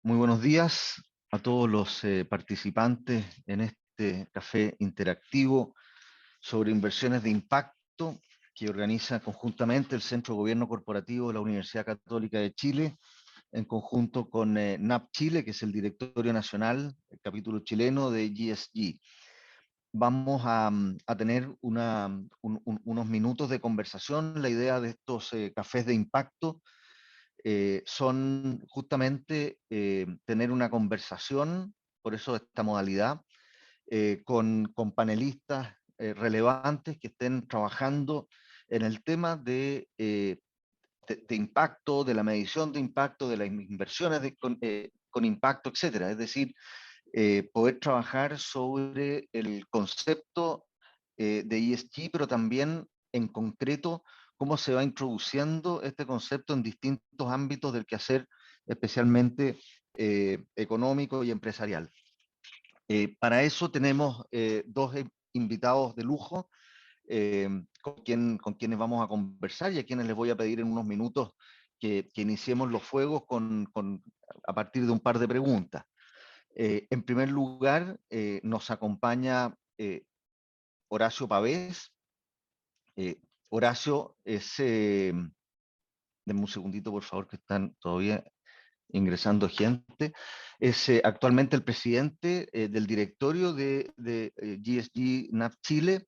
Muy buenos días a todos los participantes en este café interactivo sobre inversiones de impacto que organiza conjuntamente el Centro de Gobierno Corporativo de la Universidad Católica de Chile, en conjunto con NAP Chile, que es el Directorio Nacional, el capítulo chileno de GSG. Vamos a tener unos minutos de conversación. La idea de estos cafés de impacto son justamente tener una conversación, por eso esta modalidad, con panelistas relevantes que estén trabajando en el tema de impacto, de la medición de impacto, de las inversiones con impacto, etcétera. Es decir, poder trabajar sobre el concepto de ESG, pero también en concreto cómo se va introduciendo este concepto en distintos ámbitos del quehacer, especialmente económico y empresarial. Para eso tenemos dos invitados de lujo con quienes vamos a conversar y a quienes les voy a pedir en unos minutos que iniciemos los fuegos a partir de un par de preguntas. En primer lugar, nos acompaña Horacio Pavés. Horacio es, denme un segundito por favor, que están todavía ingresando gente, es actualmente el presidente del directorio de GSG NAP Chile,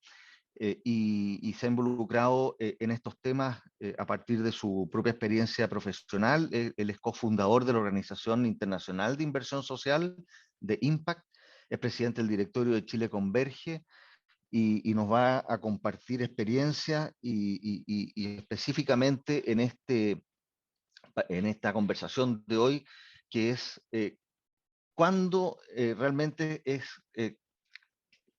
y se ha involucrado en estos temas a partir de su propia experiencia profesional. Él es cofundador de la Organización Internacional de Inversión Social, de Impact, es presidente del directorio de Chile Converge y nos va a compartir experiencia y específicamente en esta conversación de hoy, que es cuándo realmente es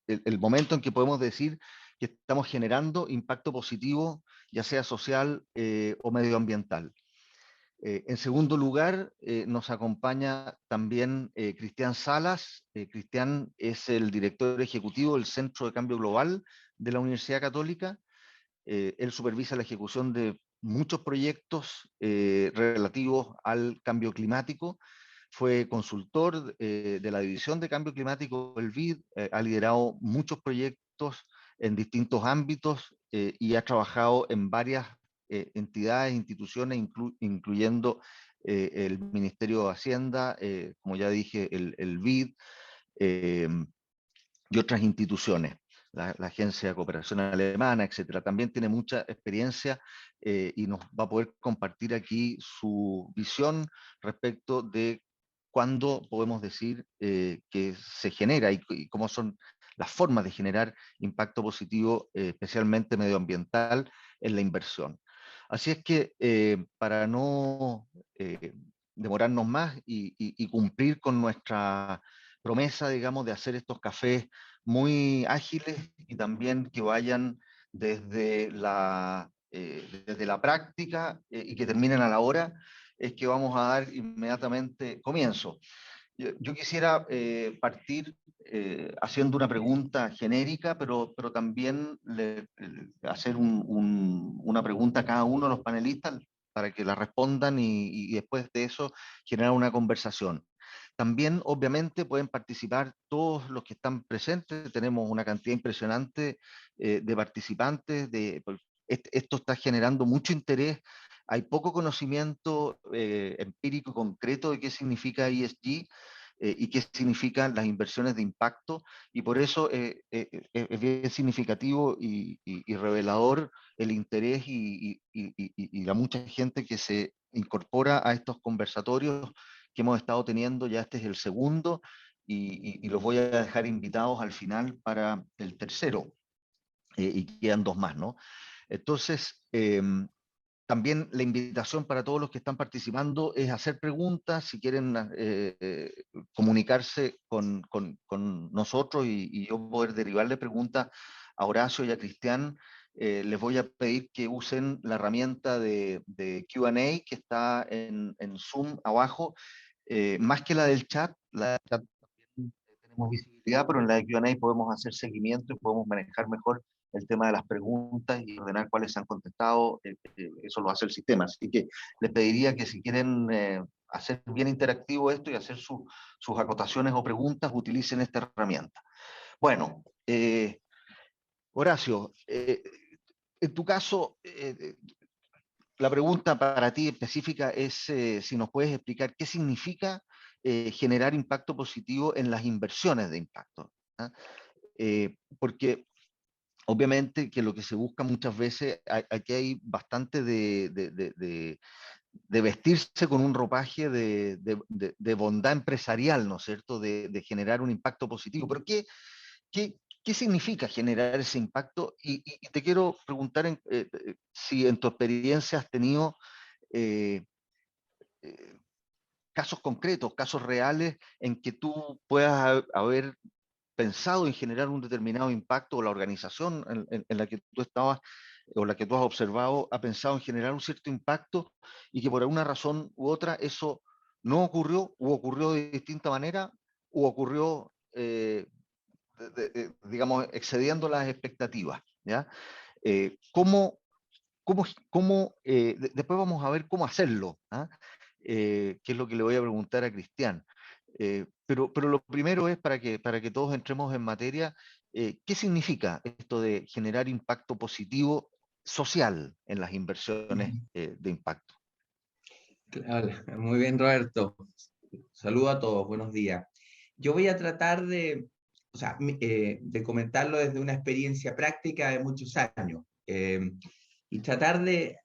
el momento en que podemos decir que estamos generando impacto positivo, ya sea social o medioambiental. En segundo lugar, nos acompaña también Cristian Salas. Cristian es el director ejecutivo del Centro de Cambio Global de la Universidad Católica. Él supervisa la ejecución de muchos proyectos relativos al cambio climático. Fue consultor de la División de Cambio Climático del BID, ha liderado muchos proyectos en distintos ámbitos y ha trabajado en varias entidades, instituciones, incluyendo el Ministerio de Hacienda, como ya dije, el BID eh, y otras instituciones, la Agencia de Cooperación Alemana, etcétera. También tiene mucha experiencia y nos va a poder compartir aquí su visión respecto de cuándo podemos decir que se genera y cómo son las formas de generar impacto positivo, especialmente medioambiental, en la inversión. Así es que para no demorarnos más y cumplir con nuestra promesa, digamos, de hacer estos cafés muy ágiles y también que vayan desde la práctica y que terminen a la hora, es que vamos a dar inmediatamente comienzo. Yo quisiera partir haciendo una pregunta genérica, pero también hacer una pregunta a cada uno de los panelistas para que la respondan y después de eso generar una conversación. También, obviamente, pueden participar todos los que están presentes. Tenemos una cantidad impresionante de participantes. Esto está generando mucho interés. Hay poco conocimiento empírico concreto de qué significa ESG y qué significan las inversiones de impacto, y por eso es bien significativo y revelador el interés y la mucha gente que se incorpora a estos conversatorios que hemos estado teniendo. Ya este es el segundo y los voy a dejar invitados al final para el tercero, y quedan dos más, ¿no? Entonces, también la invitación para todos los que están participando es hacer preguntas, si quieren comunicarse con nosotros y yo poder derivarle preguntas a Horacio y a Cristian. Les voy a pedir que usen la herramienta de Q&A que está en Zoom abajo, más que la del chat. La del chat también tenemos visibilidad, pero en la de Q&A podemos hacer seguimiento y podemos manejar mejor el tema de las preguntas y ordenar cuáles se han contestado. Eso lo hace el sistema. Así que les pediría que si quieren hacer bien interactivo esto y hacer sus acotaciones o preguntas, utilicen esta herramienta. Bueno, Horacio, en tu caso, la pregunta para ti específica es si nos puedes explicar qué significa generar impacto positivo en las inversiones de impacto. ¿Ah? Porque obviamente que lo que se busca muchas veces, aquí hay bastante de vestirse con un ropaje de bondad empresarial, ¿no es cierto?, de generar un impacto positivo. Pero ¿qué significa generar ese impacto? Y te quiero preguntar si en tu experiencia has tenido eh, eh, casos concretos, casos reales en que tú puedas haber pensado en generar un determinado impacto, o la organización en la que tú estabas o la que tú has observado ha pensado en generar un cierto impacto y que por alguna razón u otra eso no ocurrió, u ocurrió de distinta manera, u ocurrió, digamos, excediendo las expectativas, ¿ya? ¿Cómo, después vamos a ver cómo hacerlo, ¿ah? Que es lo que le voy a preguntar a Cristian. Pero lo primero es para que todos entremos en materia, ¿qué significa esto de generar impacto positivo social en las inversiones de impacto? Claro, muy bien, Roberto. Saludo a todos, buenos días. Yo voy a tratar o sea, de comentarlo desde una experiencia práctica de muchos años y tratar de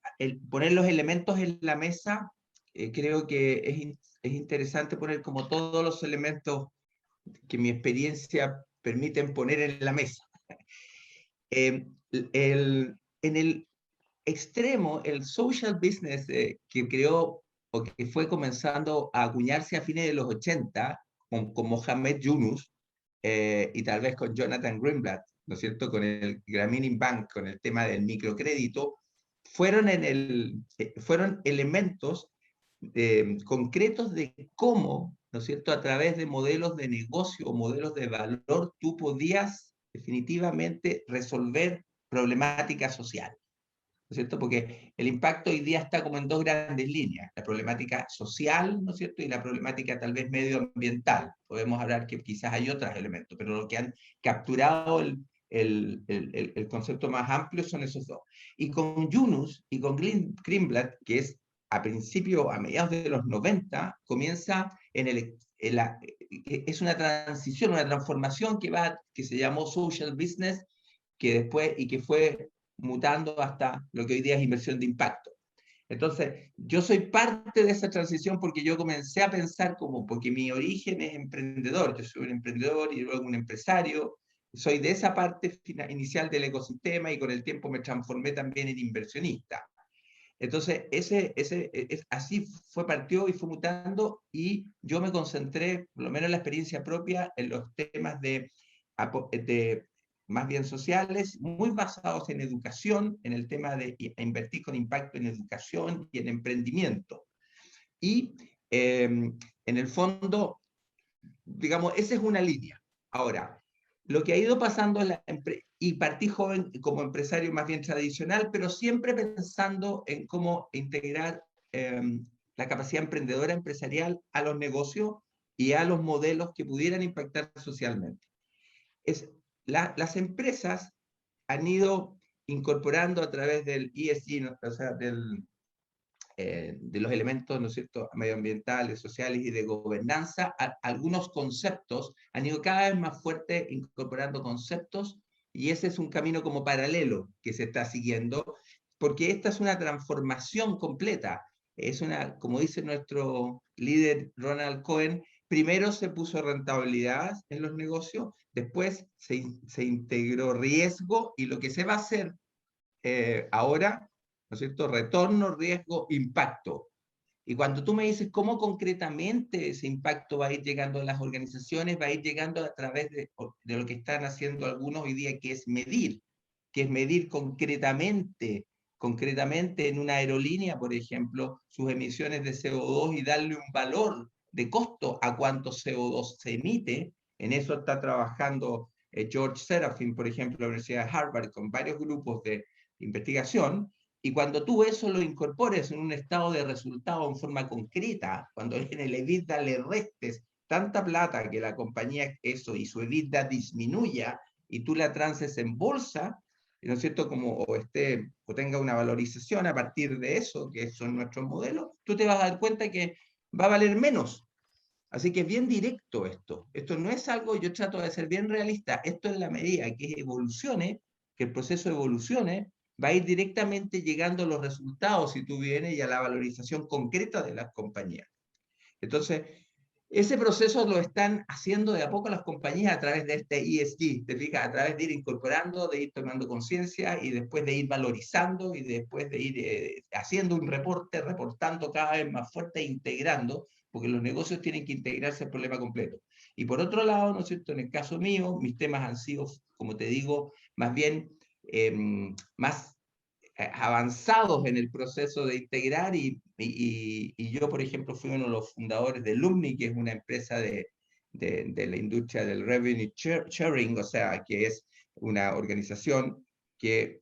poner los elementos en la mesa. Creo que es interesante poner como todos los elementos que mi experiencia permiten poner en la mesa. En el extremo, el social business que creó o que fue comenzando a acuñarse a fines de los 80 con Mohamed Yunus y tal vez con Jonathan Greenblatt, ¿no es cierto?, con el Grameen Bank, con el tema del microcrédito, fueron elementos concretos de cómo, ¿no es cierto?, a través de modelos de negocio o modelos de valor, tú podías definitivamente resolver problemáticas sociales. ¿No es cierto? Porque el impacto hoy día está como en dos grandes líneas, la problemática social, ¿no es cierto?, y la problemática tal vez medioambiental. Podemos hablar que quizás hay otros elementos, pero lo que han capturado el concepto más amplio son esos dos. Y con Yunus y con Greenblatt, que es a mediados de los 90, comienza es una transición, una transformación que se llamó social business, que después, y que fue mutando hasta lo que hoy día es inversión de impacto. Entonces, yo soy parte de esa transición porque yo comencé a pensar porque mi origen es emprendedor, yo soy un emprendedor y luego un empresario, soy de esa parte inicial del ecosistema y con el tiempo me transformé también en inversionista. Entonces, así partió y fue mutando y yo me concentré, por lo menos en la experiencia propia, en los temas de más bien sociales, muy basados en educación, en el tema de invertir con impacto en educación y en emprendimiento. Y en el fondo, digamos, esa es una línea. Ahora, lo que ha ido pasando y partí joven como empresario más bien tradicional, pero siempre pensando en cómo integrar la capacidad emprendedora empresarial a los negocios y a los modelos que pudieran impactar socialmente. Las empresas han ido incorporando a través del ESG, o sea, de los elementos, ¿no es cierto?, medioambientales, sociales y de gobernanza, algunos conceptos han ido cada vez más fuerte incorporando conceptos y ese es un camino como paralelo que se está siguiendo, porque esta es una transformación completa. Como dice nuestro líder Ronald Cohen, primero se puso rentabilidad en los negocios, después se integró riesgo y lo que se va a hacer ahora, ¿no es cierto? Retorno, riesgo, impacto. Y cuando tú me dices cómo concretamente ese impacto va a ir llegando a las organizaciones, va a ir llegando a través de lo que están haciendo algunos hoy día, que es medir concretamente en una aerolínea, por ejemplo, sus emisiones de CO2 y darle un valor de costo a cuánto CO2 se emite. En eso está trabajando George Serafin, por ejemplo, la Universidad de Harvard, con varios grupos de investigación, Y cuando tú eso lo incorpores en un estado de resultado en forma concreta, cuando en el EBITDA le restes tanta plata que la compañía eso y su EBITDA disminuya y tú la transes en bolsa, ¿no es cierto? Como o tenga una valorización a partir de eso, que son nuestros modelos, tú te vas a dar cuenta que va a valer menos. Así que es bien directo esto. Esto no es algo, yo trato de ser bien realista, esto en la medida que evolucione, que el proceso evolucione, va a ir directamente llegando a los resultados, si tú vienes, y a la valorización concreta de las compañías. Entonces, ese proceso lo están haciendo de a poco las compañías a través de este ESG, te fijas, a través de ir incorporando, de ir tomando conciencia y después de ir valorizando y después de ir haciendo un reporte, reportando cada vez más fuerte e integrando, porque los negocios tienen que integrarse al problema completo. Y por otro lado, ¿no es cierto? En el caso mío, mis temas han sido, como te digo, más bien más avanzados en el proceso de integrar y yo, por ejemplo, fui uno de los fundadores de Lumni, que es una empresa de la industria del revenue sharing, o sea, que es una organización que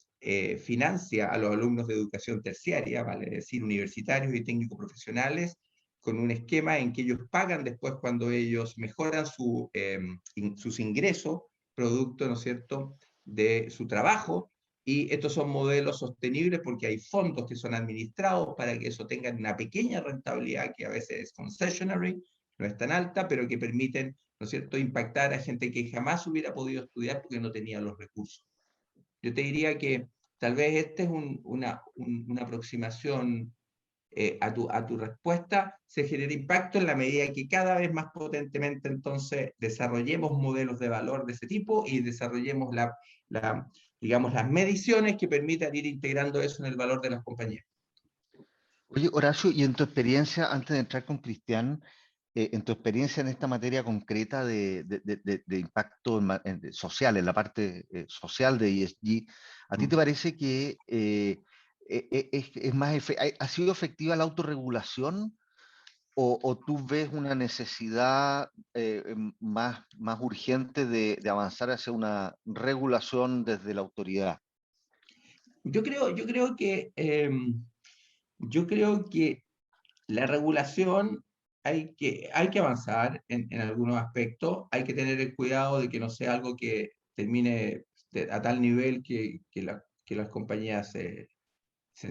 financia a los alumnos de educación terciaria, vale decir, universitarios y técnicos profesionales, con un esquema en que ellos pagan después cuando ellos mejoran sus ingresos, producto, ¿no es cierto?, de su trabajo, y estos son modelos sostenibles porque hay fondos que son administrados para que eso tenga una pequeña rentabilidad que a veces es concessionary, no es tan alta, pero que permiten, ¿no es cierto?, impactar a gente que jamás hubiera podido estudiar porque no tenía los recursos. Yo te diría que tal vez esta es una aproximación a tu respuesta, se genera impacto en la medida que cada vez más potentemente entonces desarrollemos modelos de valor de ese tipo y desarrollemos digamos, las mediciones que permitan ir integrando eso en el valor de las compañías. Oye, Horacio, y en tu experiencia, antes de entrar con Cristian, en tu experiencia en esta materia concreta de impacto social, en la parte social de ESG, ¿a ti te parece que es más ha sido efectiva la autorregulación o tú ves una necesidad más urgente de avanzar hacia una regulación desde la autoridad? Yo creo que la regulación hay que avanzar en algunos aspectos, hay que tener el cuidado de que no sea algo que termine a tal nivel que las compañías se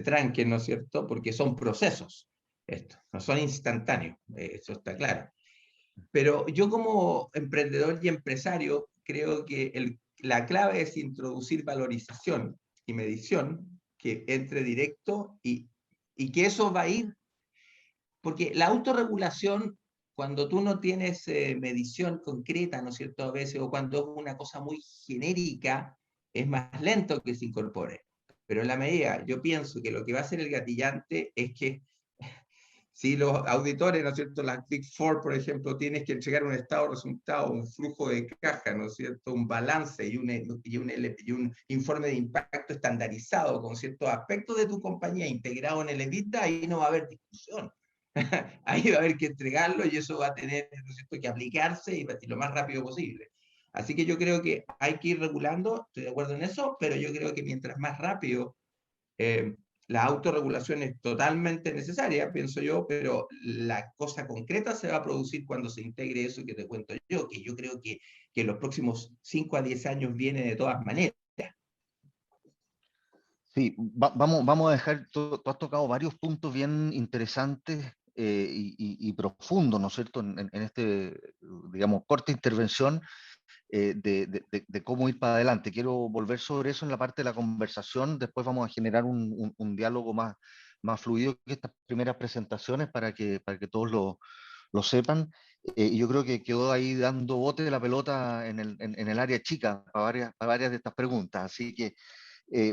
tranquen, ¿no es cierto? Porque son procesos, esto, no son instantáneos, eso está claro. Pero yo como emprendedor y empresario creo que la clave es introducir valorización y medición que entre directo y que eso va a ir, porque la autorregulación, cuando tú no tienes medición concreta, ¿no es cierto? A veces, o cuando es una cosa muy genérica, es más lento que se incorpore. Pero en la medida, yo pienso que lo que va a ser el gatillante es que si los auditores, ¿no es cierto? Las Big Four, por ejemplo, tienes que entregar un estado de resultado, un flujo de caja, ¿no es cierto? Un balance y un informe de impacto estandarizado con ciertos aspectos de tu compañía integrado en el EBITDA, ahí no va a haber discusión. Ahí va a haber que entregarlo y eso va a tener, ¿no es cierto?, que aplicarse y lo más rápido posible. Así que yo creo que hay que ir regulando, estoy de acuerdo en eso, pero yo creo que mientras más rápido eh, la autorregulación es totalmente necesaria, pienso yo, pero la cosa concreta se va a producir cuando se integre eso que te cuento yo, que yo creo que en los próximos 5 a 10 años viene de todas maneras. Sí, vamos a dejar, tú has tocado varios puntos bien interesantes y profundos, ¿no es cierto?, en este, digamos, corta intervención de cómo ir para adelante. Quiero volver sobre eso en la parte de la conversación, después vamos a generar un diálogo más fluido que estas primeras presentaciones para que todos lo sepan. Y yo creo que quedó ahí dando bote de la pelota en el área chica para varias de estas preguntas, así que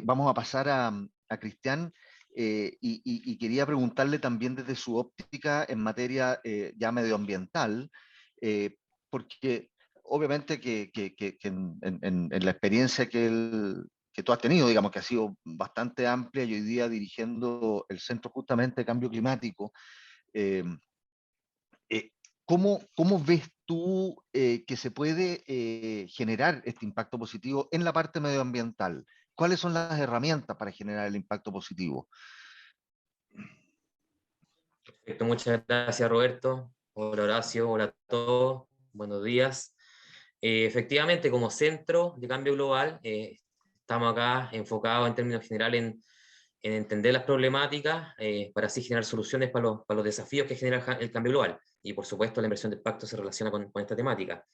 vamos a pasar a Cristian y quería preguntarle también desde su óptica en materia ya medioambiental, eh, porque obviamente que en la experiencia que tú has tenido, digamos que ha sido bastante amplia y hoy día dirigiendo el Centro justamente de Cambio Climático, eh, eh, ¿cómo ves tú que se puede generar este impacto positivo en la parte medioambiental? ¿Cuáles son las herramientas para generar el impacto positivo? Perfecto, muchas gracias Roberto. Hola Horacio, hola a todos, buenos días. Efectivamente, como centro de cambio global, estamos acá enfocados en términos generales en entender las problemáticas para así generar soluciones para los desafíos que genera el cambio global. Y por supuesto la inversión de impacto se relaciona con esta temática.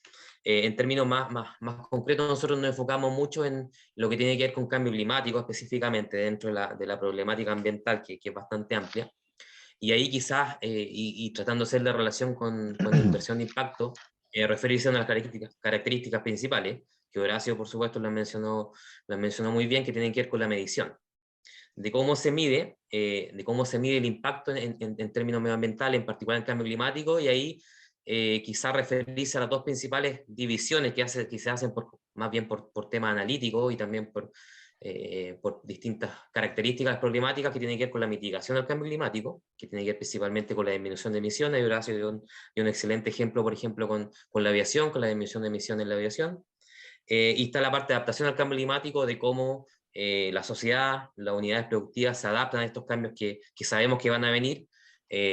En términos más concretos, nosotros nos enfocamos mucho en lo que tiene que ver con cambio climático específicamente dentro de la problemática ambiental, que es bastante amplia. Y ahí quizás, y tratando de hacer la relación con inversión de impacto, referirse a una de las características principales, que Horacio, por supuesto, las mencionó muy bien, que tienen que ver con la medición de cómo se mide el impacto en términos medioambientales, en particular en cambio climático, y ahí quizás referirse a las dos principales divisiones que se hacen más bien por tema analítico y también por distintas características problemáticas que tienen que ver con la mitigación del cambio climático, que tiene que ver principalmente con la disminución de emisiones. Y Horacio dio un excelente ejemplo, por ejemplo, con la aviación, con la disminución de emisiones en la aviación. Y está la parte de adaptación al cambio climático, de cómo la sociedad, las unidades productivas se adaptan a estos cambios que sabemos que van a venir,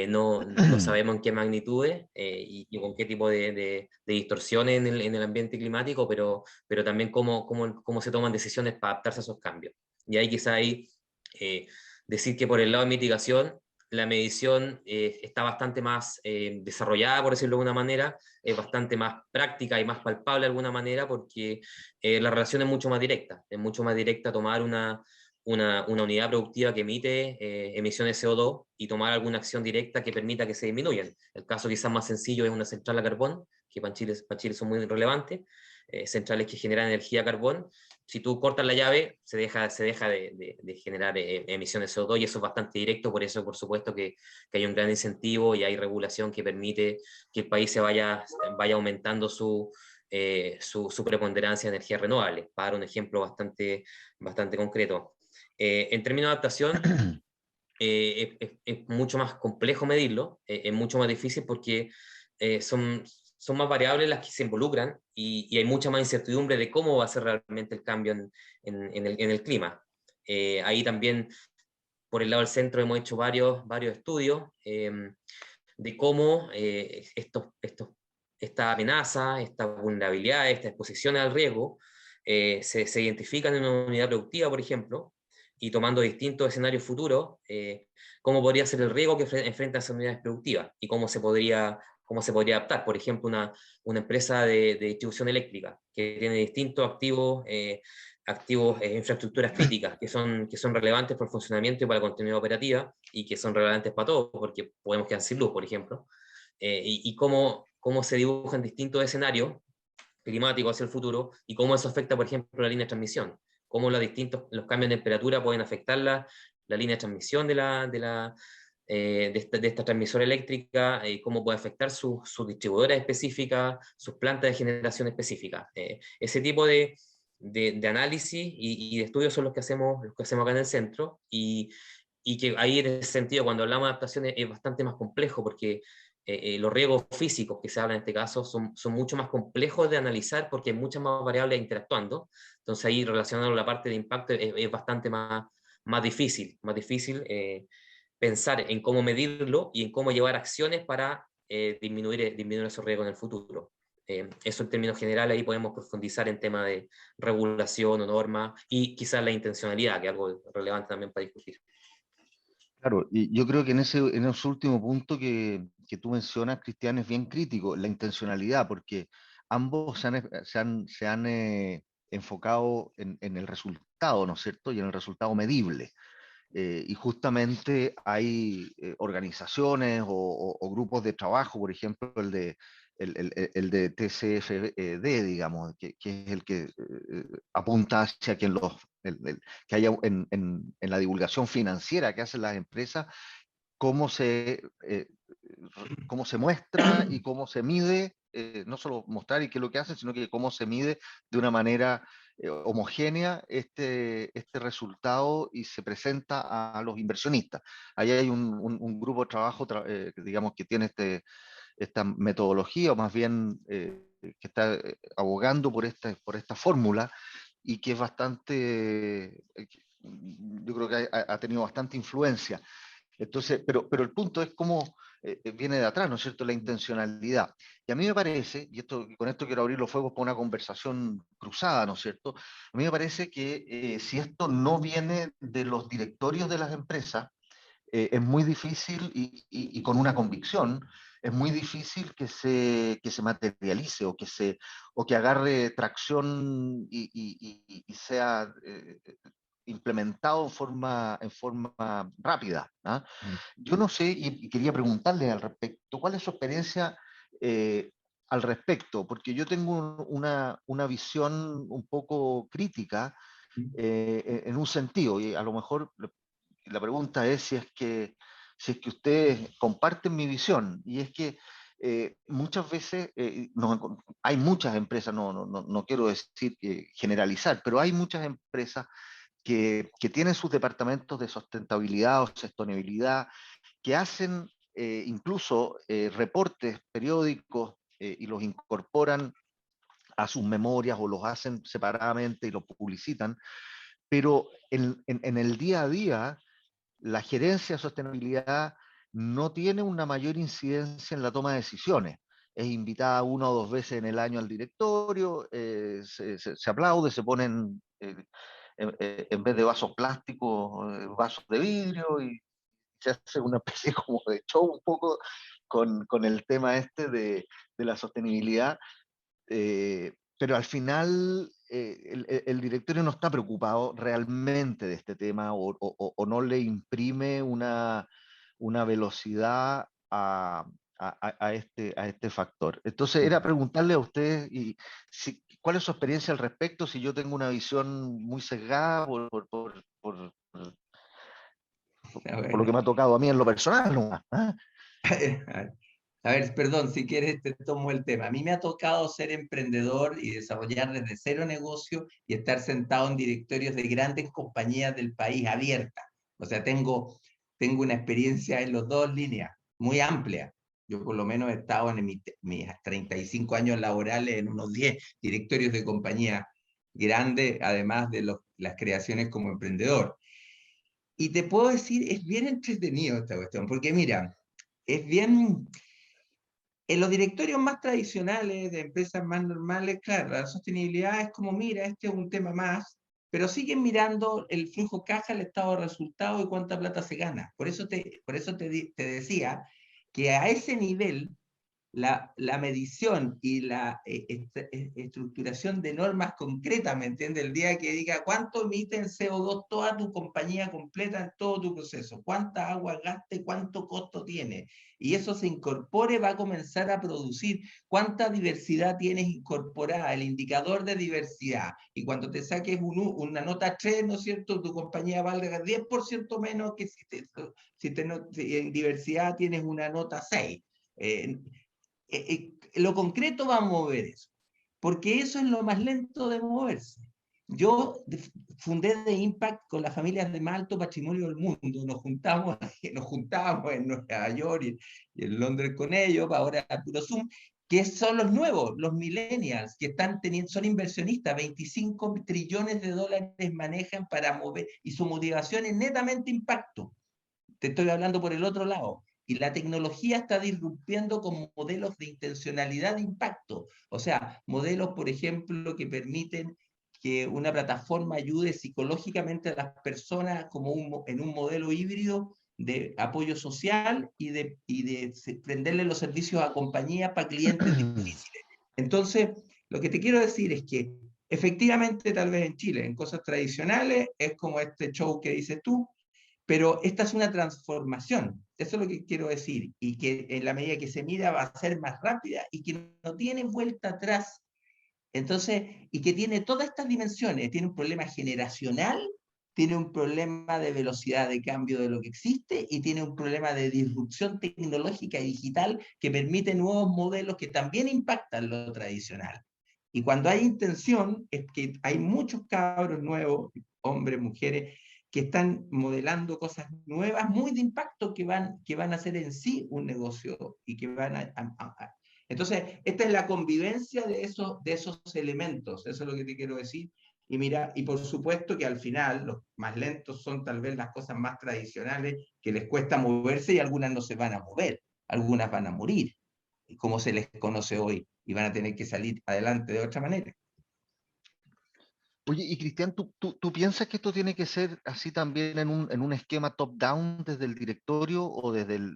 no sabemos en qué magnitudes y con qué tipo de distorsiones en el ambiente climático, pero también cómo se toman decisiones para adaptarse a esos cambios. Y ahí quizá eh, decir que por el lado de mitigación, la medición está bastante más desarrollada, por decirlo de alguna manera, es bastante más práctica y más palpable de alguna manera, porque la relación es mucho más directa tomar una unidad productiva que emite emisiones de CO2 y tomar alguna acción directa que permita que se disminuyan. El caso quizás más sencillo es una central a carbón, que para Chile son muy relevantes, centrales que generan energía a carbón. Si tú cortas la llave, se deja de generar emisiones de CO2 y eso es bastante directo, por eso por supuesto que hay un gran incentivo y hay regulación que permite que el país vaya aumentando su preponderancia de energías renovables, para dar un ejemplo bastante concreto. En términos de adaptación, es mucho más complejo medirlo, es mucho más difícil porque son más variables las que se involucran y hay mucha más incertidumbre de cómo va a ser realmente el cambio en el clima. Ahí también, por el lado del centro, hemos hecho varios estudios de cómo esta amenaza, esta vulnerabilidad, esta exposición al riesgo se identifican en una unidad productiva, por ejemplo, y tomando distintos escenarios futuros, cómo podría ser el riesgo que enfrentan esas unidades productivas y cómo se podría adaptar. Por ejemplo, una empresa de distribución eléctrica que tiene distintos infraestructuras críticas que son relevantes para el funcionamiento y para la continuidad operativa y que son relevantes para todos, porque podemos quedar sin luz, por ejemplo, y cómo se dibujan distintos escenarios climáticos hacia el futuro y cómo eso afecta, por ejemplo, la línea de transmisión, cómo los cambios de temperatura pueden afectar la línea de transmisión de esta transmisora eléctrica, cómo puede afectar sus distribuidoras específicas, sus plantas de generación específicas. Ese tipo de análisis y de estudios son los que hacemos acá en el centro y que ahí en ese sentido cuando hablamos de adaptaciones es bastante más complejo porque los riesgos físicos que se hablan en este caso son mucho más complejos de analizar porque hay muchas más variables interactuando. Entonces ahí relacionado con la parte de impacto es bastante más difícil pensar en cómo medirlo y en cómo llevar acciones para disminuir esos riesgos en el futuro. Eso en términos generales, ahí podemos profundizar en temas de regulación o norma y quizás la intencionalidad, que es algo relevante también para discutir. Claro, y yo creo que en ese último punto que tú mencionas, Cristian, es bien crítico, la intencionalidad, porque ambos se han enfocado en el resultado, ¿no es cierto? Y en el resultado medible. Y justamente hay organizaciones o grupos de trabajo, por ejemplo, el de TCFD, digamos, que es el que apunta hacia que, que haya en la divulgación financiera que hacen las empresas, cómo cómo se muestra y cómo se mide, no solo mostrar y qué es lo que hacen, sino que cómo se mide de una manera homogénea este resultado y se presenta a los inversionistas. Ahí hay un grupo de trabajo, digamos, que tiene esta metodología, o más bien que está abogando por esta fórmula, y que es bastante, yo creo que ha tenido bastante influencia. Entonces, pero el punto es cómo viene de atrás, ¿no es cierto?, la intencionalidad. Y a mí me parece, y con esto quiero abrir los fuegos para una conversación cruzada, ¿no es cierto?, a mí me parece que si esto no viene de los directorios de las empresas, es muy difícil y con una convicción, es muy difícil que se materialice o que agarre tracción y sea implementado en forma rápida. ¿Ah? Yo no sé, y quería preguntarle al respecto, ¿cuál es su experiencia al respecto? Porque yo tengo una visión un poco crítica en un sentido, y a lo mejor la pregunta es si es que ustedes comparten mi visión, y es que muchas veces hay muchas empresas, no quiero decir generalizar, pero hay muchas empresas que tienen sus departamentos de sustentabilidad o sostenibilidad, que hacen incluso reportes periódicos y los incorporan a sus memorias o los hacen separadamente y los publicitan, pero en el día a día la gerencia de sostenibilidad no tiene una mayor incidencia en la toma de decisiones. Es invitada una o dos veces en el año al directorio, se aplaude, se ponen, en vez de vasos plásticos, vasos de vidrio, y se hace una especie como de show un poco con el tema este de la sostenibilidad. Pero al final el directorio no está preocupado realmente de este tema o no le imprime una velocidad a este factor. Entonces era preguntarle a usted cuál es su experiencia al respecto, si yo tengo una visión muy sesgada por lo que me ha tocado a mí en lo personal, ¿no? ¿Ah? A ver, perdón, si quieres te tomo el tema. A mí me ha tocado ser emprendedor y desarrollar desde cero negocio y estar sentado en directorios de grandes compañías del país abiertas. O sea, tengo una experiencia en las dos líneas, muy amplia. Yo por lo menos he estado en mis 35 años laborales en unos 10 directorios de compañías grandes, además de las creaciones como emprendedor. Y te puedo decir, es bien entretenido esta cuestión, porque mira, es bien... En los directorios más tradicionales de empresas más normales, claro, la sostenibilidad es como, mira, este es un tema más, pero siguen mirando el flujo caja, el estado de resultados y cuánta plata se gana. Por eso te decía que a ese nivel la medición y la estructuración de normas concretas, ¿me entiendes? El día que diga cuánto emite en CO2 toda tu compañía completa en todo tu proceso, cuánta agua gasta y cuánto costo tiene, y eso se incorpore, va a comenzar a producir cuánta diversidad tienes incorporada, el indicador de diversidad, y cuando te saques una nota 3, ¿no es cierto?, tu compañía valga 10% menos que si en diversidad tienes una nota 6. Lo concreto va a mover eso, porque eso es lo más lento de moverse. Yo fundé The Impact con las familias de más alto patrimonio del mundo, nos juntábamos en Nueva York y en Londres con ellos, ahora a puro Zoom, que son los nuevos, los millennials, que son inversionistas, 25 trillones de dólares manejan para mover, y su motivación es netamente impacto. Te estoy hablando por el otro lado. Y la tecnología está disrumpiendo con modelos de intencionalidad de impacto. O sea, modelos, por ejemplo, que permiten que una plataforma ayude psicológicamente a las personas como en un modelo híbrido de apoyo social y de prenderle los servicios a compañías para clientes difíciles. Entonces, lo que te quiero decir es que efectivamente, tal vez en Chile, en cosas tradicionales, es como este show que dices tú, pero esta es una transformación, eso es lo que quiero decir, y que en la medida que se mira va a ser más rápida y que no tiene vuelta atrás. Entonces, y que tiene todas estas dimensiones, tiene un problema generacional, tiene un problema de velocidad de cambio de lo que existe y tiene un problema de disrupción tecnológica y digital que permite nuevos modelos que también impactan lo tradicional. Y cuando hay intención, es que hay muchos cabros nuevos, hombres, mujeres, que están modelando cosas nuevas, muy de impacto, que van a hacer en sí un negocio y que van entonces, esta es la convivencia de esos elementos, eso es lo que te quiero decir, Y mira, y por supuesto que al final los más lentos son tal vez las cosas más tradicionales que les cuesta moverse y algunas no se van a mover, algunas van a morir, como se les conoce hoy, y van a tener que salir adelante de otra manera. Oye, y Cristian, ¿tú piensas que esto tiene que ser así también en un esquema top-down desde el directorio o desde el...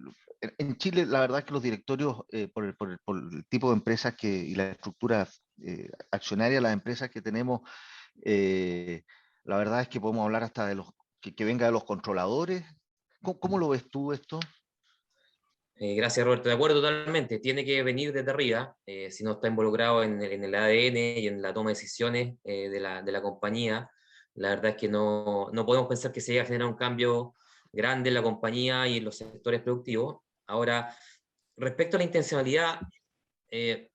En Chile, la verdad es que los directorios, por el tipo de empresas y la estructura accionaria de las empresas que tenemos, eh, la verdad es que podemos hablar hasta de los que venga de los controladores. ¿Cómo lo ves tú esto? Gracias, Roberto. De acuerdo totalmente. Tiene que venir desde arriba, si no está involucrado en el ADN y en la toma de decisiones de la compañía. La verdad es que no podemos pensar que se llegue a generar un cambio grande en la compañía y en los sectores productivos. Ahora, respecto a la intencionalidad,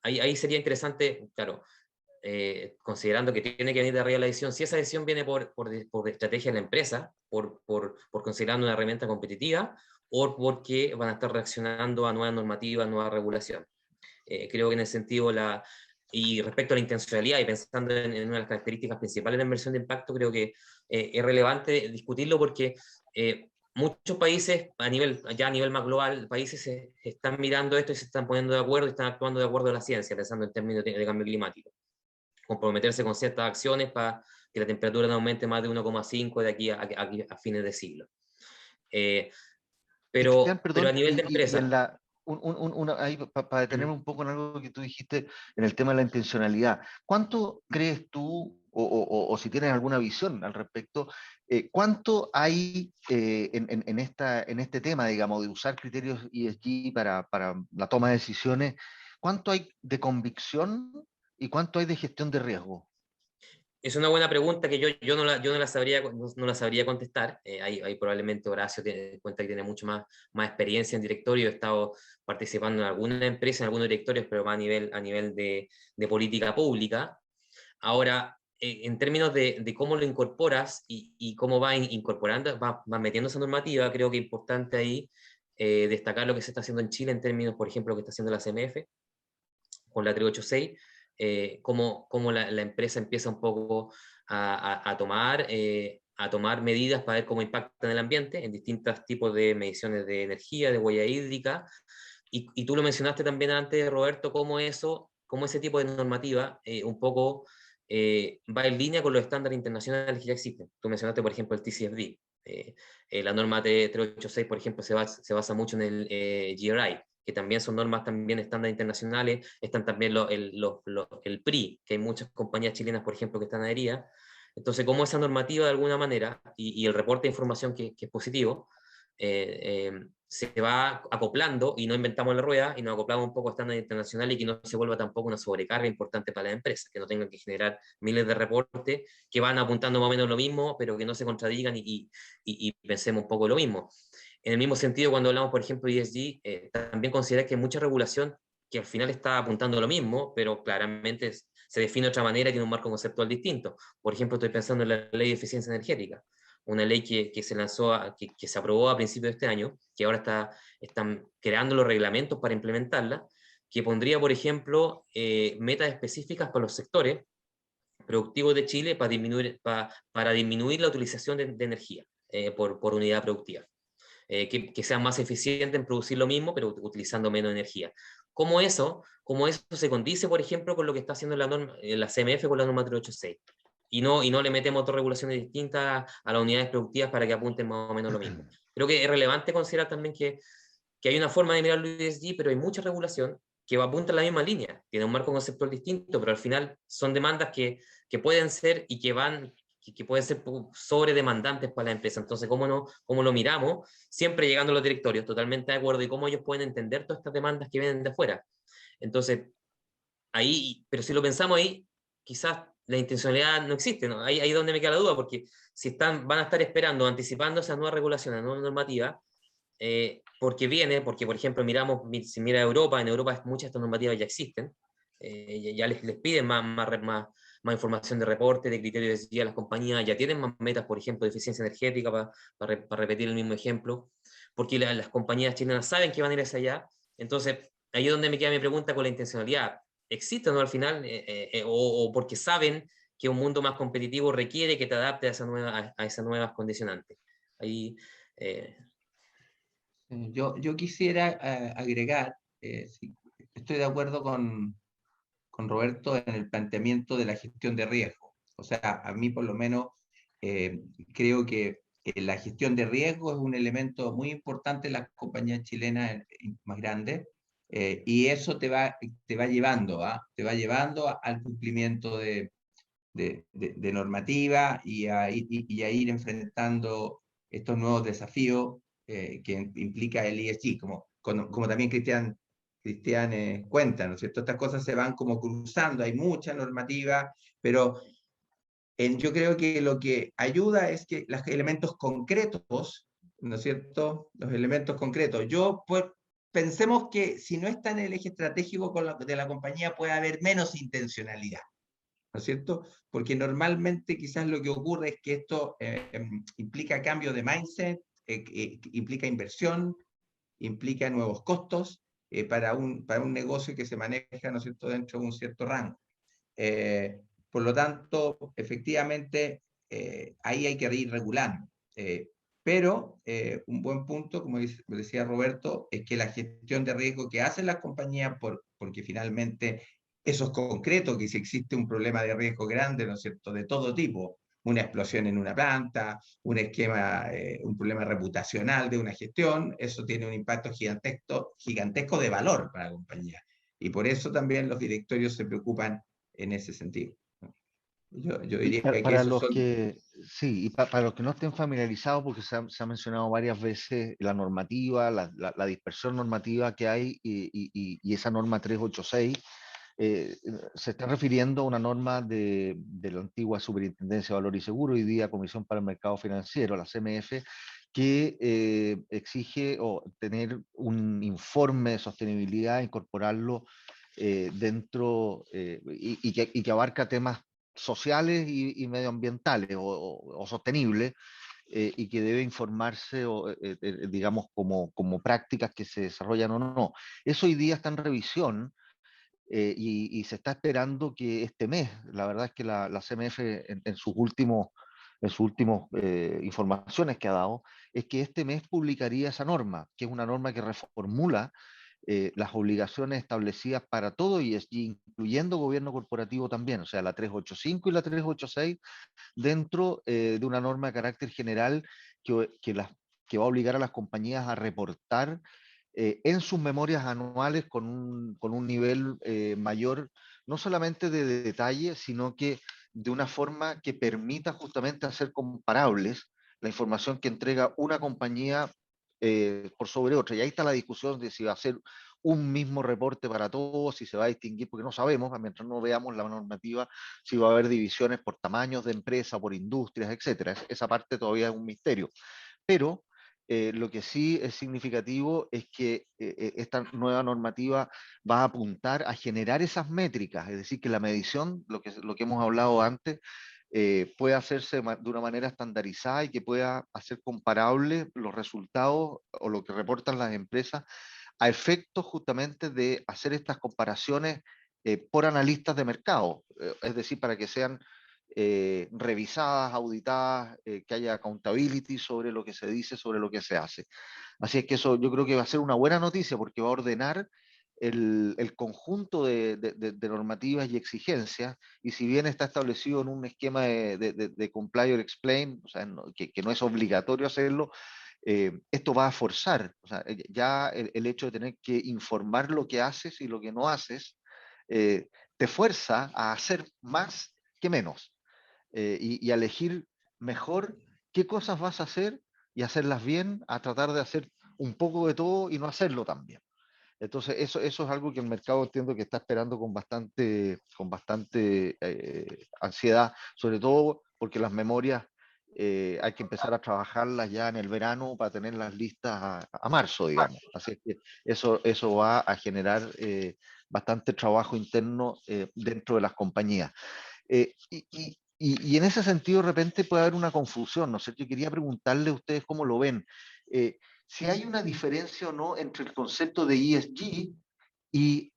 ahí sería interesante, claro, considerando que tiene que venir de arriba la decisión, si esa decisión viene por estrategia de la empresa, por considerando una herramienta competitiva, o porque van a estar reaccionando a nuevas normativas, nuevas regulaciones. Creo que en ese sentido, y respecto a la intencionalidad y pensando en una de las características principales de la inversión de impacto, creo que es relevante discutirlo porque muchos países, ya a nivel más global, países se están mirando esto y se están poniendo de acuerdo y están actuando de acuerdo a la ciencia, pensando en términos de cambio climático. Comprometerse con ciertas acciones para que la temperatura no aumente más de 1,5 de aquí a fines de siglo. Eh, Y Cristian, pero a perdón, nivel de y en empresa, la, ahí para detenerme un poco en algo que tú dijiste en el tema de la intencionalidad, ¿cuánto crees tú, o si tienes alguna visión al respecto, cuánto hay en este tema, digamos, de usar criterios ESG para la toma de decisiones, cuánto hay de convicción y cuánto hay de gestión de riesgo? es una buena pregunta que yo no la sabría, no la sabría contestar. Ahí probablemente Horacio tiene en cuenta que tiene mucho más experiencia en directorio. He estado participando en alguna empresa, en algunos directorios, pero más a nivel de política pública. Ahora, en términos de cómo lo incorporas y cómo va incorporando, va metiendo esa normativa, creo que es importante ahí destacar lo que se está haciendo en Chile en términos, por ejemplo, lo que está haciendo la CMF con la 386, cómo la empresa empieza un poco a tomar medidas para ver cómo impacta en el ambiente en distintos tipos de mediciones de energía, de huella hídrica. Y tú lo mencionaste también antes, Roberto, cómo ese tipo de normativa un poco va en línea con los estándares internacionales que ya existen. Tú mencionaste, por ejemplo, el TCFD. La norma T386, por ejemplo, se basa mucho en el GRI, que también son normas, también estándares internacionales. Están también el PRI, que hay muchas compañías chilenas, por ejemplo, que están adheridas. Entonces, cómo esa normativa, de alguna manera, y el reporte de información que es positivo, se va acoplando y no inventamos la rueda y nos acoplamos un poco a estándares internacionales y que no se vuelva tampoco una sobrecarga importante para las empresas, que no tengan que generar miles de reportes que van apuntando más o menos lo mismo, pero que no se contradigan y pensemos un poco lo mismo. En el mismo sentido, cuando hablamos, por ejemplo, de ESG, también considerar que hay mucha regulación que al final está apuntando lo mismo, pero claramente se define de otra manera y tiene un marco conceptual distinto. Por ejemplo, estoy pensando en la ley de eficiencia energética, una ley que se lanzó, que se aprobó a principios de este año, que ahora están creando los reglamentos para implementarla, que pondría, por ejemplo, metas específicas para los sectores productivos de Chile para disminuir la utilización de energía por unidad productiva. Que sean más eficientes en producir lo mismo, pero utilizando menos energía. Cómo eso se condice, por ejemplo, con lo que está haciendo la CMF con la norma 386. Y no le metemos otras regulaciones distintas a las unidades productivas para que apunten más o menos lo mismo. Creo que es relevante considerar también que hay una forma de mirar el ESG, pero hay mucha regulación que apunta en la misma línea. Tiene un marco conceptual distinto, pero al final son demandas que pueden ser y que pueden ser sobredemandantes para la empresa. Entonces, ¿cómo lo miramos? Siempre llegando a los directorios, totalmente de acuerdo, y cómo ellos pueden entender todas estas demandas que vienen de afuera. Entonces, pero si lo pensamos ahí, quizás la intencionalidad no existe, ¿no? Ahí es donde me queda la duda, porque si van a estar esperando, anticipando esas nuevas regulaciones, nuevas normativas, porque por ejemplo, si mira Europa, en Europa muchas de estas normativas ya existen, ya les piden más información de reporte, de criterios de a las compañías, ya tienen más metas, por ejemplo, de eficiencia energética, para repetir el mismo ejemplo, porque las compañías chilenas saben que van a ir hacia allá. Entonces, ahí es donde me queda mi pregunta con la intencionalidad. ¿Existe o no al final? O porque saben que un mundo más competitivo requiere que te adaptes a esas nuevas condicionantes. Ahí, Yo quisiera agregar, sí, estoy de acuerdo con Roberto en el planteamiento de la gestión de riesgo. O sea, a mí por lo menos creo que la gestión de riesgo es un elemento muy importante en las compañías chilenas más grandes, y eso te va llevando, te va llevando al cumplimiento de normativa y a ir enfrentando estos nuevos desafíos que implica el ESG, como también Cristian cuenta, ¿no es cierto? Estas cosas se van como cruzando, hay mucha normativa, pero yo creo que lo que ayuda es que los elementos concretos, ¿no es cierto? Los elementos concretos. Pues, pensemos que si no está en el eje estratégico de la compañía puede haber menos intencionalidad, ¿no es cierto? Porque normalmente quizás lo que ocurre es que esto implica cambio de mindset, implica inversión, implica nuevos costos para un negocio que se maneja, ¿no es cierto?, dentro de un cierto rango. Por lo tanto, efectivamente, ahí hay que ir regulando. Pero un buen punto, como decía Roberto, es que la gestión de riesgo que hacen las compañías, porque finalmente eso es concreto, que si existe un problema de riesgo grande, ¿no es cierto?, de todo tipo, una explosión en una planta, un esquema, un problema reputacional de una gestión, eso tiene un impacto gigantesco de valor para la compañía. Y por eso también los directorios se preocupan en ese sentido. Yo Y diría que para esos los son... que, sí, y para los que no estén familiarizados, porque se ha mencionado varias veces la normativa, la dispersión normativa que hay y esa norma 386, se está refiriendo a una norma de la antigua Superintendencia de Valor y Seguro, hoy día Comisión para el Mercado Financiero, la CMF, que exige tener un informe de sostenibilidad, incorporarlo dentro y que abarca temas sociales y medioambientales o sostenibles, y que debe informarse, digamos, como prácticas que se desarrollan o no. Eso hoy día está en revisión, y se está esperando que este mes, la verdad es que la CMF en sus últimos informaciones que ha dado, es que este mes publicaría esa norma, que es una norma que reformula las obligaciones establecidas para todo ESG, incluyendo gobierno corporativo también, o sea, la 385 y la 386, dentro de una norma de carácter general que va a obligar a las compañías a reportar en sus memorias anuales con un nivel mayor, no solamente de detalle, sino que de una forma que permita justamente hacer comparables la información que entrega una compañía por sobre otra. Y ahí está la discusión de si va a ser un mismo reporte para todos, si se va a distinguir, porque no sabemos, mientras no veamos la normativa, si va a haber divisiones por tamaños de empresa, por industrias, etcétera. Esa parte todavía es un misterio. Pero lo que sí es significativo es que esta nueva normativa va a apuntar a generar esas métricas, es decir, que la medición, lo que hemos hablado antes, pueda hacerse de una manera estandarizada y que pueda hacer comparable los resultados o lo que reportan las empresas a efectos justamente de hacer estas comparaciones por analistas de mercado, es decir, para que sean revisadas, auditadas, que haya accountability sobre lo que se dice, sobre lo que se hace. Así es que eso yo creo que va a ser una buena noticia porque va a ordenar el conjunto de normativas y exigencias, y si bien está establecido en un esquema de comply or explain, o sea, que no es obligatorio hacerlo, esto va a forzar, o sea, ya el hecho de tener que informar lo que haces y lo que no haces, te fuerza a hacer más que menos, y a elegir mejor qué cosas vas a hacer y hacerlas bien, a tratar de hacer un poco de todo y no hacerlo tan bien. Entonces, eso es algo que el mercado entiendo que está esperando con bastante ansiedad, sobre todo porque las memorias hay que empezar a trabajarlas ya en el verano para tenerlas listas a marzo, digamos. Así que eso va a generar bastante trabajo interno dentro de las compañías. Y en ese sentido, de repente puede haber una confusión, ¿no sé? Yo quería preguntarle a ustedes cómo lo ven. Si hay una diferencia o no entre el concepto de ESG y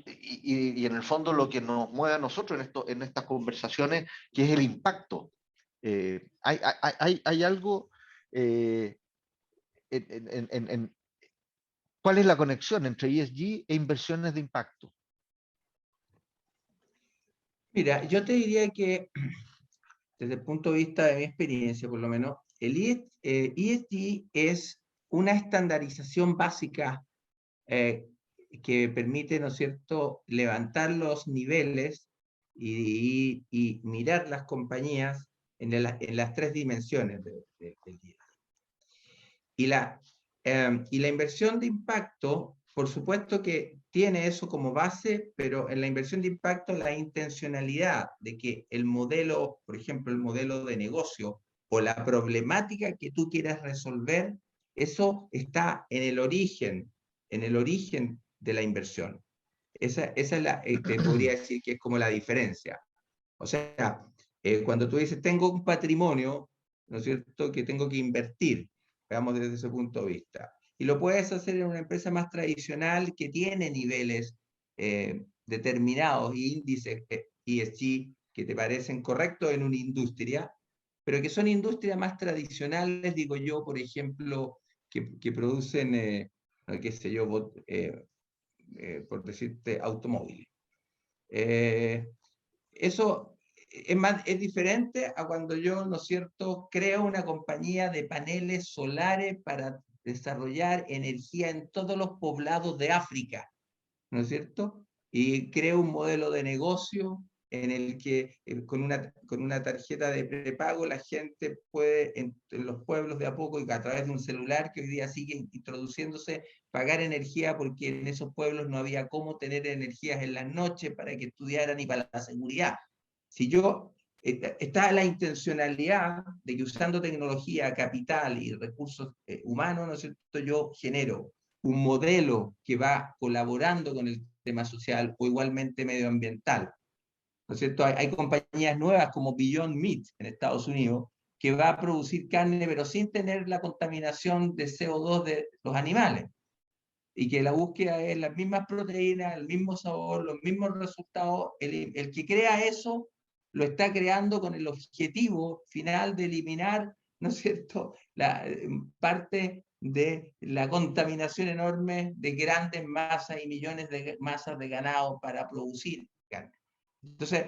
y en el fondo lo que nos mueve a nosotros en estas conversaciones, que es el impacto. Hay algo, ¿cuál es la conexión entre ESG e inversiones de impacto? Mira, yo te diría que desde el punto de vista de mi experiencia, por lo menos, el ESG es una estandarización básica que permite, ¿no es cierto?, levantar los niveles y mirar las compañías en las tres dimensiones del ESG. Y la inversión de impacto, por supuesto que tiene eso como base, pero en la inversión de impacto la intencionalidad de que el modelo, por ejemplo, el modelo de negocio o la problemática que tú quieras resolver, eso está en el origen de la inversión. Esa es te podría decir que es como la diferencia. O sea, cuando tú dices, tengo un patrimonio, ¿no es cierto?, que tengo que invertir, veamos desde ese punto de vista. Y lo puedes hacer en una empresa más tradicional que tiene niveles determinados, índices ESG, que te parecen correctos en una industria, pero que son industrias más tradicionales, digo yo, por ejemplo, que producen, qué sé yo, por decirte, automóviles. Eso es diferente a cuando yo, ¿no es cierto?, creo una compañía de paneles solares para desarrollar energía en todos los poblados de África, ¿no es cierto? Y creo un modelo de negocio en el que con una tarjeta de prepago la gente puede, en los pueblos de a poco y a través de un celular que hoy día sigue introduciéndose, pagar energía porque en esos pueblos no había cómo tener energías en las noches para que estudiaran y para la seguridad. Si yo, está la intencionalidad de que usando tecnología, capital y recursos humanos, ¿no es cierto?, yo genero un modelo que va colaborando con el tema social o igualmente medioambiental. ¿No es cierto? Hay compañías nuevas como Beyond Meat en Estados Unidos que va a producir carne pero sin tener la contaminación de CO2 de los animales. Y que la búsqueda es las mismas proteínas, el mismo sabor, los mismos resultados. El que crea eso lo está creando con el objetivo final de eliminar, ¿no es cierto?, la parte de la contaminación enorme de grandes masas y millones de masas de ganado para producir carne. Entonces,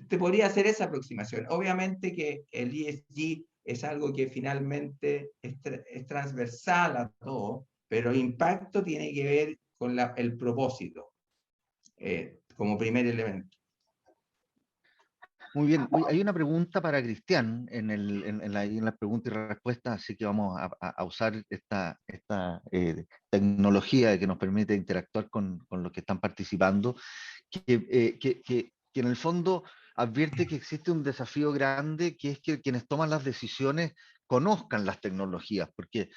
te podría hacer esa aproximación. Obviamente que el ESG es algo que finalmente es transversal a todo, pero impacto tiene que ver con el propósito como primer elemento. Muy bien, hay una pregunta para Cristian en la pregunta y respuesta, así que vamos a usar esta tecnología que nos permite interactuar con los que están participando, que en el fondo advierte que existe un desafío grande, que es que quienes toman las decisiones conozcan las tecnologías, porque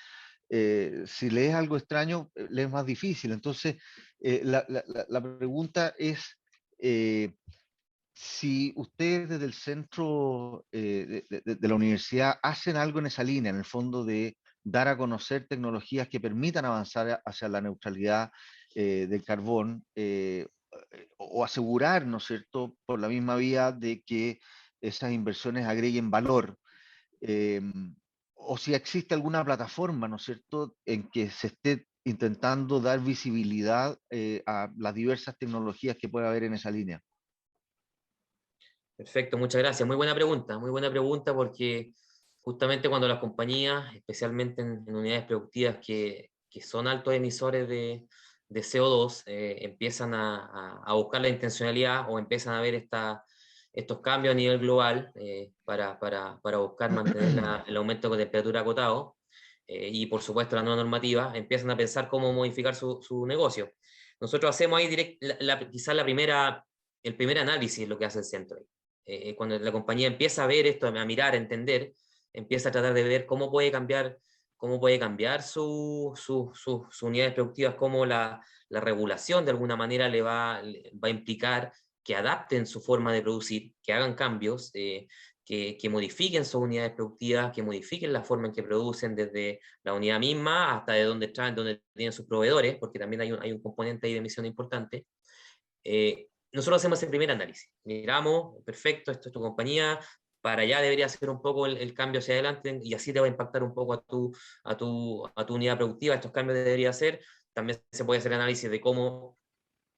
si lees algo extraño, le es más difícil. Entonces, la pregunta es si ustedes desde el centro de la universidad hacen algo en esa línea, en el fondo de dar a conocer tecnologías que permitan avanzar hacia la neutralidad del carbón, o asegurar, ¿no es cierto?, por la misma vía de que esas inversiones agreguen valor. Eh, o si existe alguna plataforma, ¿no es cierto?, en que se esté intentando dar visibilidad a las diversas tecnologías que puede haber en esa línea. Perfecto, muchas gracias. Muy buena pregunta porque justamente cuando las compañías, especialmente en unidades productivas que son altos emisores de CO2, empiezan a buscar la intencionalidad o empiezan a ver estos cambios a nivel global para buscar mantener el aumento de temperatura acotado y por supuesto la nueva normativa, empiezan a pensar cómo modificar su negocio. Nosotros hacemos ahí quizás el primer análisis, lo que hace el centro ahí. Cuando la compañía empieza a ver esto, a mirar, a entender, empieza a tratar de ver cómo puede cambiar sus unidades productivas, cómo la regulación de alguna manera le va a implicar que adapten su forma de producir, que hagan cambios, que que modifiquen sus unidades productivas, que modifiquen la forma en que producen desde la unidad misma hasta de dónde traen, dónde tienen sus proveedores, porque también hay un componente ahí de emisión importante. Nosotros hacemos ese primer análisis. Miramos, perfecto, esto es tu compañía, para allá debería ser un poco el cambio hacia adelante, y así te va a impactar un poco a tu unidad productiva, estos cambios debería ser. También se puede hacer análisis de cómo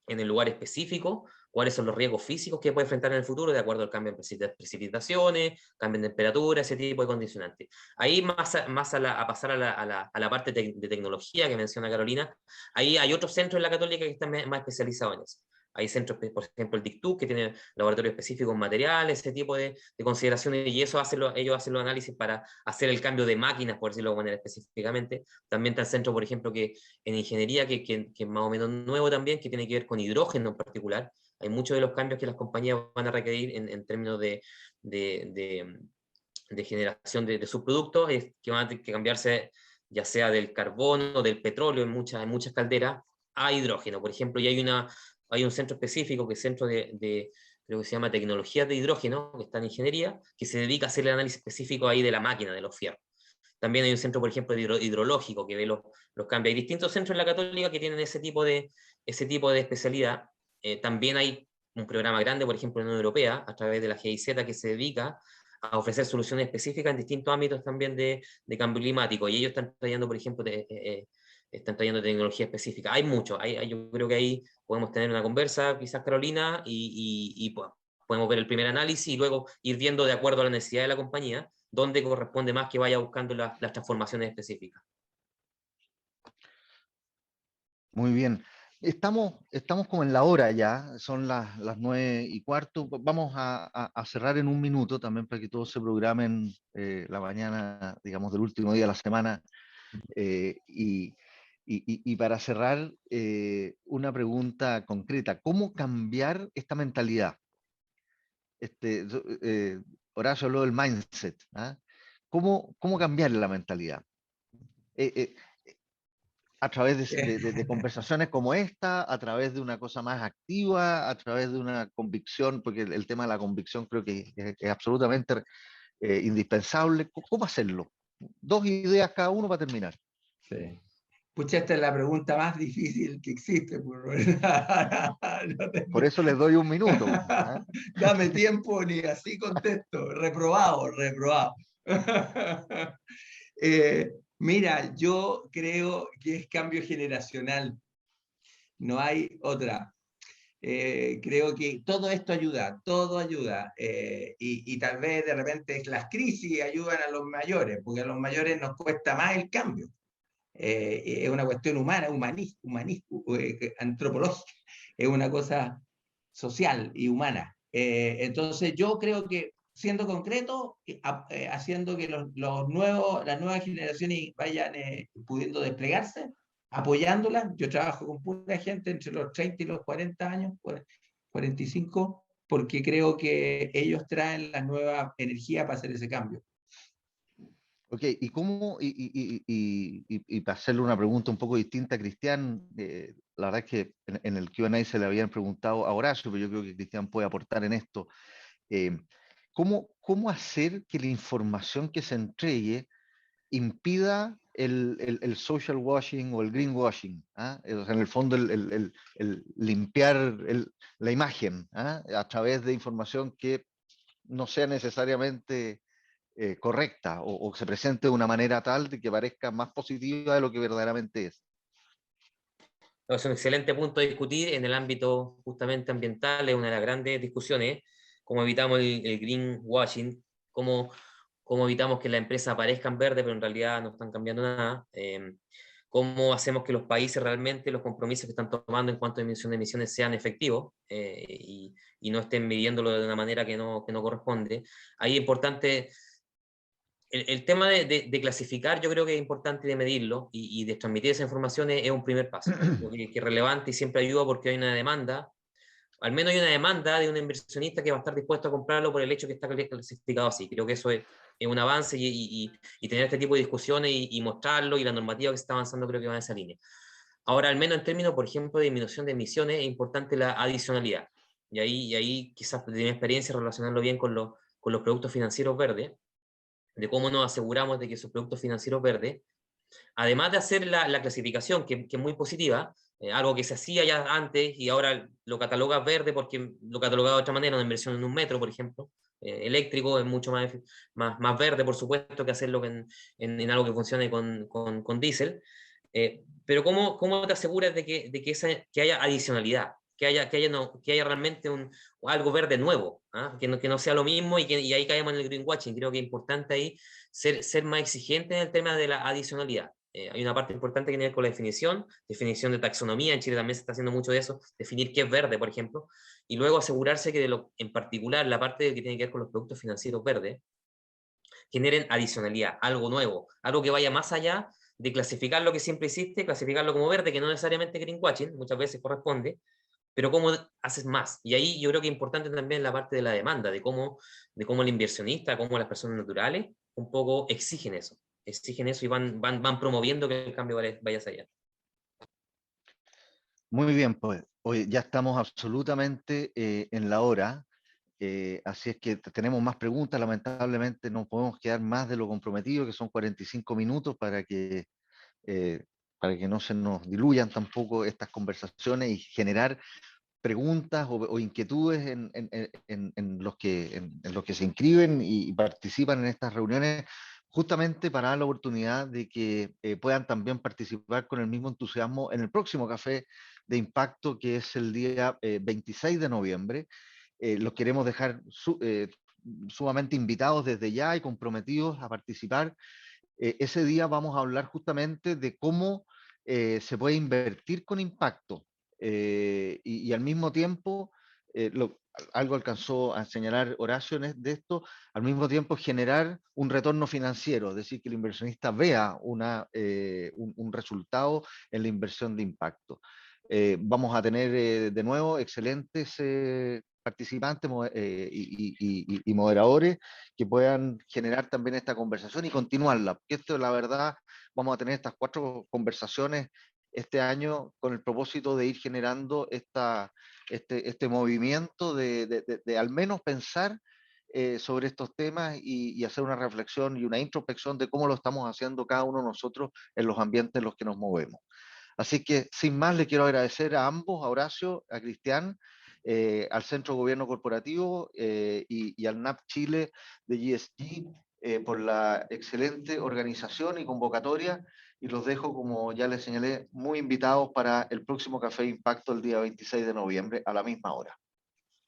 en el lugar específico, cuáles son los riesgos físicos que puede enfrentar en el futuro de acuerdo al cambio en precipitaciones, cambio en temperatura, ese tipo de condicionantes. Ahí a pasar a la parte de tecnología que menciona Carolina, ahí hay otros centros en la Católica que están más especializados en eso. Hay centros, por ejemplo, el DICTU, que tiene laboratorio específico en materiales, ese tipo de consideraciones, y eso ellos hacen los análisis para hacer el cambio de máquinas, por decirlo de manera específicamente. También está el centro, por ejemplo, que en ingeniería, que es más o menos nuevo también, que tiene que ver con hidrógeno en particular. Hay muchos de los cambios que las compañías van a requerir en términos de generación de subproductos, es que van a tener que cambiarse ya sea del carbono, del petróleo en muchas calderas, a hidrógeno, por ejemplo, y hay un centro específico, que es centro creo que se llama Tecnologías de Hidrógeno, que está en ingeniería, que se dedica a hacer el análisis específico ahí de la máquina, de los fierros. También hay un centro, por ejemplo, hidrológico, que ve los cambios. Hay distintos centros en la Católica que tienen ese tipo de especialidad. También hay un programa grande, por ejemplo, en la Unión Europea, a través de la GIZ, que se dedica a ofrecer soluciones específicas en distintos ámbitos también de cambio climático. Y ellos están trayendo, por ejemplo, están trayendo tecnología específica. Hay mucho. Yo creo que ahí podemos tener una conversa, quizás, Carolina, y pues, podemos ver el primer análisis y luego ir viendo de acuerdo a la necesidad de la compañía dónde corresponde más que vaya buscando las transformaciones específicas. Muy bien. Estamos como en la hora ya, son las 9:15. Vamos a cerrar en un minuto también para que todos se programen la mañana, digamos, del último día de la semana. Y para cerrar, una pregunta concreta. ¿Cómo cambiar esta mentalidad? Horacio habló del mindset. ¿Ah? ¿Cómo cambiar la mentalidad? A través de conversaciones como esta, a través de una cosa más activa, a través de una convicción, porque el tema de la convicción creo que es absolutamente indispensable. ¿Cómo hacerlo? 2 ideas cada uno para terminar. Sí. Pucha, esta es la pregunta más difícil que existe. Por eso les doy un minuto. ¿Eh? Dame tiempo, ni así contesto. Reprobado. Mira, yo creo que es cambio generacional. No hay otra. Creo que todo esto ayuda, todo ayuda. Y tal vez de repente las crisis ayudan a los mayores, porque a los mayores nos cuesta más el cambio. Es una cuestión humana, antropológica, es una cosa social y humana. Entonces yo creo que siendo concreto, haciendo que las nuevas generaciones vayan pudiendo desplegarse, apoyándolas. Yo trabajo con pura gente entre los 30 y los 40 años, 45, porque creo que ellos traen la nueva energía para hacer ese cambio. Ok, ¿y cómo, y para hacerle una pregunta un poco distinta a Cristian, la verdad es que en el Q&A se le habían preguntado a Horacio, pero yo creo que Cristian puede aportar en esto. ¿Cómo hacer que la información que se entregue impida el social washing o el greenwashing? ¿Ah? O sea, en el fondo, el limpiar la imagen, ¿ah? A través de información que no sea necesariamente correcta o se presente de una manera tal de que parezca más positiva de lo que verdaderamente es. Es un excelente punto de discutir en el ámbito justamente ambiental, es una de las grandes discusiones, cómo evitamos el greenwashing, cómo evitamos que las empresas aparezcan verdes pero en realidad no están cambiando nada, cómo hacemos que los países realmente, los compromisos que están tomando en cuanto a emisión de emisiones sean efectivos y no estén midiéndolo de una manera que no corresponde. Ahí es importante. El tema de clasificar, yo creo que es importante de medirlo y de transmitir esa información es un primer paso, que es relevante y siempre ayuda porque hay una demanda, al menos hay una demanda de un inversionista que va a estar dispuesto a comprarlo por el hecho que está clasificado así. Creo que eso es un avance y tener este tipo de discusiones y mostrarlo, y la normativa que se está avanzando creo que va en esa línea. Ahora, al menos en términos, por ejemplo, de disminución de emisiones, es importante la adicionalidad. Y ahí quizás de mi experiencia relacionarlo bien con con los productos financieros verdes, de cómo nos aseguramos de que esos productos financieros verdes, además de hacer la clasificación, que es muy positiva, algo que se hacía ya antes y ahora lo cataloga verde porque lo cataloga de otra manera, una inversión en un metro, por ejemplo, eléctrico es mucho más verde, por supuesto, que hacerlo en algo que funcione con diésel. Pero ¿cómo te aseguras de que haya adicionalidad? Que haya realmente algo verde nuevo, ¿ah? Que no sea lo mismo y ahí caemos en el greenwashing. Creo que es importante ahí ser más exigente en el tema de la adicionalidad. Hay una parte importante que tiene que ver con la definición de taxonomía. En Chile también se está haciendo mucho de eso, definir qué es verde, por ejemplo, y luego asegurarse que en particular la parte que tiene que ver con los productos financieros verdes generen adicionalidad, algo nuevo, algo que vaya más allá de clasificar lo que siempre hiciste, clasificarlo como verde, que no necesariamente greenwashing, muchas veces corresponde, pero cómo haces más. Y ahí yo creo que es importante también la parte de la demanda, de cómo el inversionista, cómo las personas naturales un poco exigen eso y van promoviendo que el cambio vaya hacia allá. Muy bien, pues hoy ya estamos absolutamente en la hora, así es que tenemos más preguntas, lamentablemente no podemos quedar más de lo comprometido, que son 45 minutos para que no se nos diluyan tampoco estas conversaciones y generar preguntas o inquietudes en los que se inscriben y participan en estas reuniones, justamente para dar la oportunidad de que puedan también participar con el mismo entusiasmo en el próximo Café de Impacto, que es el día 26 de noviembre. Los queremos dejar sumamente invitados desde ya y comprometidos a participar. Ese día vamos a hablar justamente de cómo se puede invertir con impacto y al mismo tiempo, algo alcanzó a señalar Horacio de esto, al mismo tiempo generar un retorno financiero, es decir, que el inversionista vea un resultado en la inversión de impacto. Vamos a tener de nuevo excelentes participantes y moderadores que puedan generar también esta conversación y continuarla, porque esto, la verdad, vamos a tener estas 4 conversaciones este año con el propósito de ir generando este movimiento de al menos pensar sobre estos temas y hacer una reflexión y una introspección de cómo lo estamos haciendo cada uno de nosotros en los ambientes en los que nos movemos. Así que, sin más, le quiero agradecer a ambos, a Horacio, a Cristian, al Centro de Gobierno Corporativo y al NAP Chile de GSG por la excelente organización y convocatoria, y los dejo, como ya les señalé, muy invitados para el próximo Café Impacto el día 26 de noviembre a la misma hora.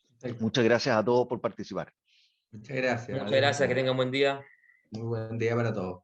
Perfecto. Muchas gracias a todos por participar. Muchas gracias. Muchas gracias, que tengan buen día. Muy buen día para todos.